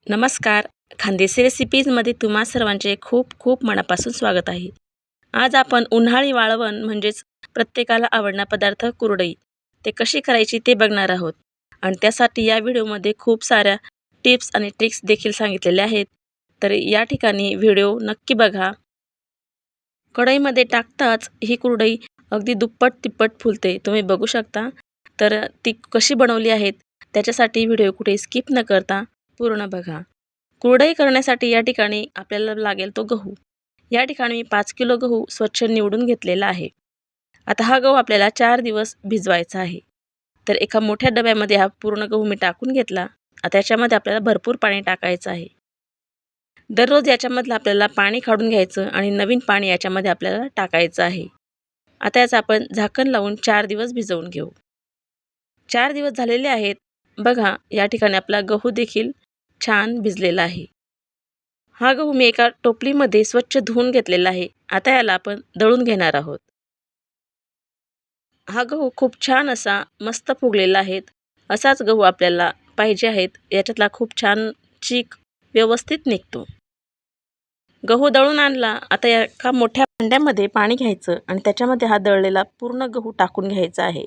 नमस्कार. खानदेशी रेसिपीजमध्ये तुम्हा सर्वांचे खूप खूप मनापासून स्वागत आहे. आज आपण उन्हाळी वाळवण म्हणजेच प्रत्येकाला आवडणारा पदार्थ कुरडई ते कशी करायची ते बघणार आहोत. आणि त्यासाठी या व्हिडिओमध्ये खूप साऱ्या टिप्स आणि ट्रिक्स देखील सांगितलेल्या आहेत. तर या ठिकाणी व्हिडिओ नक्की बघा. कढईमध्ये टाकताच ही कुरडई अगदी दुप्पट तिप्पट फुलते. तुम्ही बघू शकता. तर ती कशी बनवली आहेत त्याच्यासाठी व्हिडिओ कुठे स्किप न करता पूर्ण बघा. कुरडई करण्यासाठी या ठिकाणी आपल्याला लागेल तो गहू. या ठिकाणी मी 5 किलो गहू स्वच्छ निवडून घेतलेला आहे. आता हा गहू आपल्याला 4 दिवस भिजवायचा आहे. तर एका मोठ्या डब्यामध्ये हा पूर्ण गहू मी टाकून घेतला. आता याच्यामध्ये आपल्याला भरपूर पाणी टाकायचं आहे. दररोज याच्यामधलं आपल्याला पाणी काढून घ्यायचं आणि नवीन पाणी याच्यामध्ये आपल्याला टाकायचं आहे. आता याचं आपण झाकण लावून 4 दिवस भिजवून घेऊ. 4 दिवस झालेले आहेत. बघा या ठिकाणी आपला गहू देखील छान भिजलेला आहे. हा गहू मी एका टोपलीमध्ये स्वच्छ धुवून घेतलेला आहे. आता याला आपण दळून घेणार आहोत. हा गहू खूप छान असा मस्त फुगलेला आहे. असाच गहू आपल्याला पाहिजे आहेत. याच्यातला खूप छान चीक व्यवस्थित निघतो. गहू दळून आणला. आता एका मोठ्या भांड्यामध्ये पाणी घ्यायचं आणि त्याच्यामध्ये हा दळलेला पूर्ण गहू टाकून घ्यायचा आहे.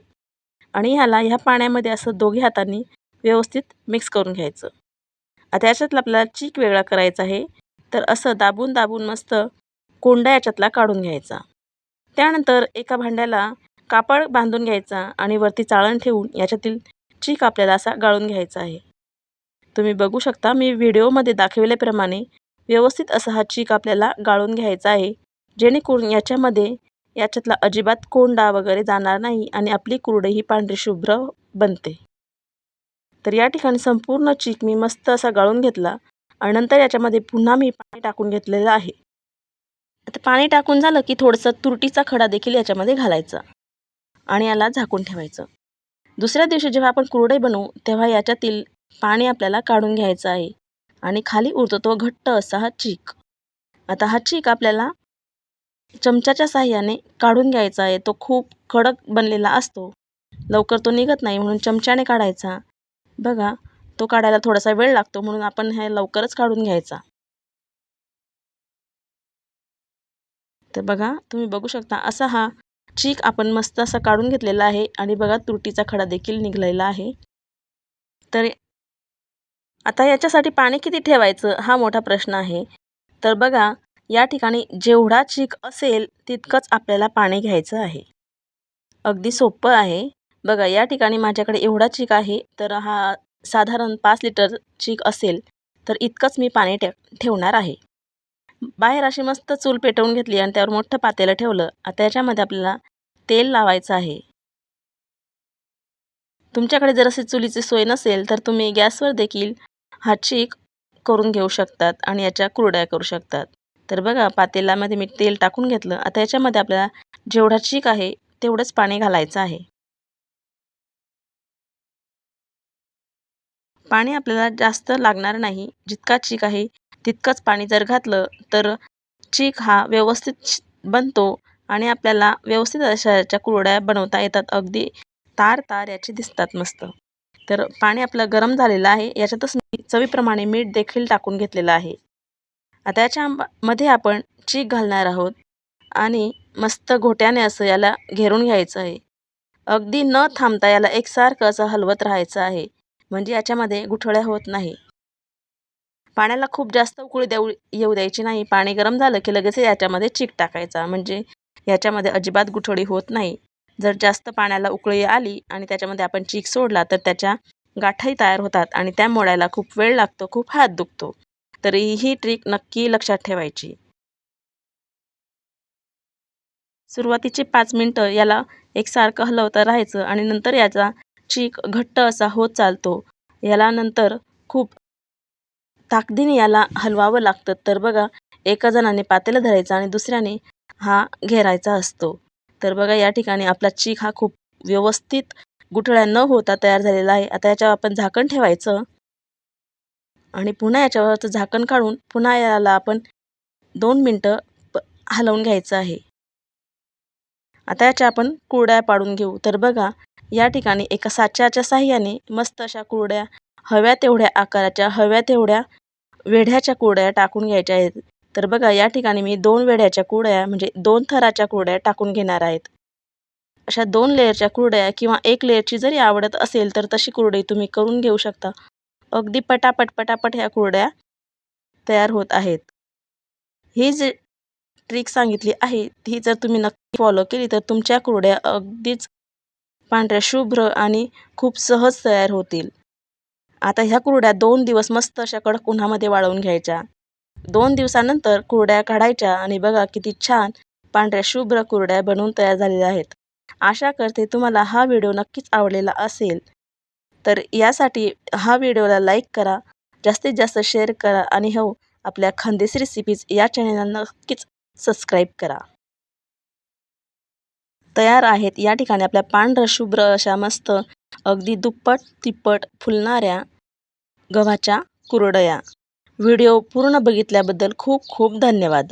आणि ह्या पाण्यामध्ये असं दोघी हातांनी व्यवस्थित मिक्स करून घ्यायचं. आता याच्यातला आपल्याला चीक वेगळा करायचा आहे. तर असं दाबून दाबून मस्त कोंडा याच्यातला काढून घ्यायचा. त्यानंतर एका भांड्याला कापड बांधून घ्यायचा आणि वरती चाळण ठेवून याच्यातील चीक आपल्याला असा गाळून घ्यायचा आहे. तुम्ही बघू शकता मी व्हिडिओमध्ये दाखवल्याप्रमाणे व्यवस्थित असा हा चीक आपल्याला गाळून घ्यायचा आहे. जेणेकरून याच्यातला अजिबात कोंडा वगैरे जाणार नाही आणि आपली कुरडई ही पांढरी शुभ्र बनते. तर या ठिकाणी संपूर्ण चीक मी मस्त असा गाळून घेतला आणि नंतर याच्यामध्ये पुन्हा मी पाणी टाकून घेतलेलं आहे. आता पाणी टाकून झालं की थोडंसं तुरटीचा खडा देखील याच्यामध्ये घालायचा आणि याला झाकून ठेवायचं. दुसऱ्या दिवशी जेव्हा आपण कुरडई बनवू तेव्हा याच्यातील पाणी आपल्याला काढून घ्यायचं आहे आणि खाली उरतो तो घट्ट असा हा चीक. आता हा चीक आपल्याला चमच्याच्या साहाय्याने काढून घ्यायचा आहे. तो खूप कडक बनलेला असतो. लवकर तो निघत नाही म्हणून चमच्याने काढायचा. बघा तो काढायला थोडासा वेळ लागतो म्हणून आपण हे लवकरच काढून घ्यायचा. तर बघा तुम्ही बघू शकता असा हा चीक आपण मस्त असा काढून घेतलेला आहे आणि बघा तुरटीचा खडा देखील निघालेला आहे. तर आता याच्यासाठी पाणी किती ठेवायचं हा मोठा प्रश्न आहे. तर बघा या ठिकाणी जेवढा चीक असेल तितकंच आपल्याला पाणी घ्यायचं आहे. अगदी सोपं आहे. बघा या ठिकाणी माझ्याकडे एवढा चीक आहे. तर हा साधारण 5 लिटर चीक असेल तर इतकंच मी पाणी ठेवणार आहे. बाहेर अशी मस्त चूल पेटवून घेतली आणि त्यावर मोठं पातेलं ठेवलं. आता त्याच्यामध्ये आपल्याला तेल लावायचं आहे. तुमच्याकडे जर अशी चुलीची सोय नसेल तर तुम्ही गॅसवर देखील हा चीक करून घेऊ शकतात आणि याच्या कुरडया करू शकतात. तर बघा पातेल्यामध्ये मी तेल टाकून घेतलं. आता याच्यामध्ये आपल्याला जेवढा चीक आहे तेवढंच पाणी घालायचं आहे. पाणी आपल्याला जास्त लागणार नाही. जितका चीक आहे तितकंच पाणी जर घातलं तर चीक हा व्यवस्थित बनतो आणि आपल्याला व्यवस्थित अशा याच्या कुरडया बनवता येतात. अगदी तार याचे दिसतात मस्त. तर पाणी आपलं गरम झालेलं आहे. याच्यातच मी चवीप्रमाणे मीठ देखील टाकून घेतलेलं आहे. आता मध्ये आपण चीक घालणार आहोत आणि मस्त घोट्याने असं याला घेरून घ्यायचं आहे. अगदी न थांबता याला एकसारखं असं हलवत राहायचं आहे. म्हणजे याच्यामध्ये गुठळ्या होत नाही. पाण्याला खूप जास्त उकळी येऊ द्यायची नाही. पाणी गरम झालं की लगेच याच्यामध्ये चीक टाकायचा. म्हणजे याच्यामध्ये अजिबात गुठळी होत नाही. जर जास्त पाण्याला उकळी आली आणि त्याच्यामध्ये आपण चीक सोडला तर त्याच्या गाठाही तयार होतात आणि त्या मोडायला खूप वेळ लागतो, खूप हात दुखतो. तर ही ट्रिक नक्की लक्षात ठेवायची. सुरुवातीचे 5 मिनिटं याला एकसारखं हलवतं राहायचं आणि नंतर याचा चीक घट्ट असा होत चालतो. याला नंतर खूप ताकदीने याला हलवावं लागतं. तर बघा एका जणाने पातेलं धरायचं आणि दुसऱ्याने हा घेरायचा असतो. तर बघा या ठिकाणी आपला चीक हा खूप व्यवस्थित गुठळ्या न होता तयार झालेला आहे. आता याच्यावर आपण झाकण ठेवायचं आणि पुन्हा याच्यावरचं झाकण काढून पुन्हा याला आपण 2 मिनिटं हलवून घ्यायचं आहे. आता याच्या आपण कुरडया पाडून घेऊ. तर बघा या ठिकाणी एका साच्याच्या साहाय्याने मस्त अशा कुरडया हव्या तेवढ्या आकाराच्या, हव्या तेवढ्या वेढ्याच्या कुरड्या टाकून घ्यायच्या आहेत. तर बघा या ठिकाणी मी 2 वेढ्याच्या कुरड्या म्हणजे 2 थराच्या कुरड्या टाकून घेणार आहेत. अशा 2 लेयरच्या कुरड्या किंवा 1 लेयरची जरी आवडत असेल तर तशी कुरडई तुम्ही करून घेऊ शकता. अगदी पटापट ह्या कुरड्या तयार होत आहेत. ही जी ट्रिक सांगितली आहे ती जर तुम्ही नक्की फॉलो केली तर तुमच्या कुरड्या अगदीच पांढऱ्या शुभ्र आणि खूप सहज तयार होतील. आता ह्या कुरड्या 2 दिवस मस्त अशा कडक उन्हामध्ये वाळवून घ्यायच्या. 2 दिवसानंतर कुरड्या काढायच्या आणि बघा किती छान पांढऱ्या शुभ्र कुरड्या बनवून तयार झालेल्या आहेत. आशा करते तुम्हाला हा व्हिडिओ नक्कीच आवडलेला असेल. तर यासाठी हा व्हिडिओला लाईक करा, जास्तीत जास्त शेअर करा आणि हो आपल्या खानदेशी रेसिपीज या चॅनलला नक्कीच सबस्क्राईब करा. तयार आहेत या ठिकाणी आपल्या पांढऱ्या शुभ्र अशा मस्त अगदी दुप्पट तिप्पट फुलणाऱ्या गव्हाच्या कुरडया. व्हिडिओ पूर्ण बघितल्याबद्दल खूप खूप धन्यवाद.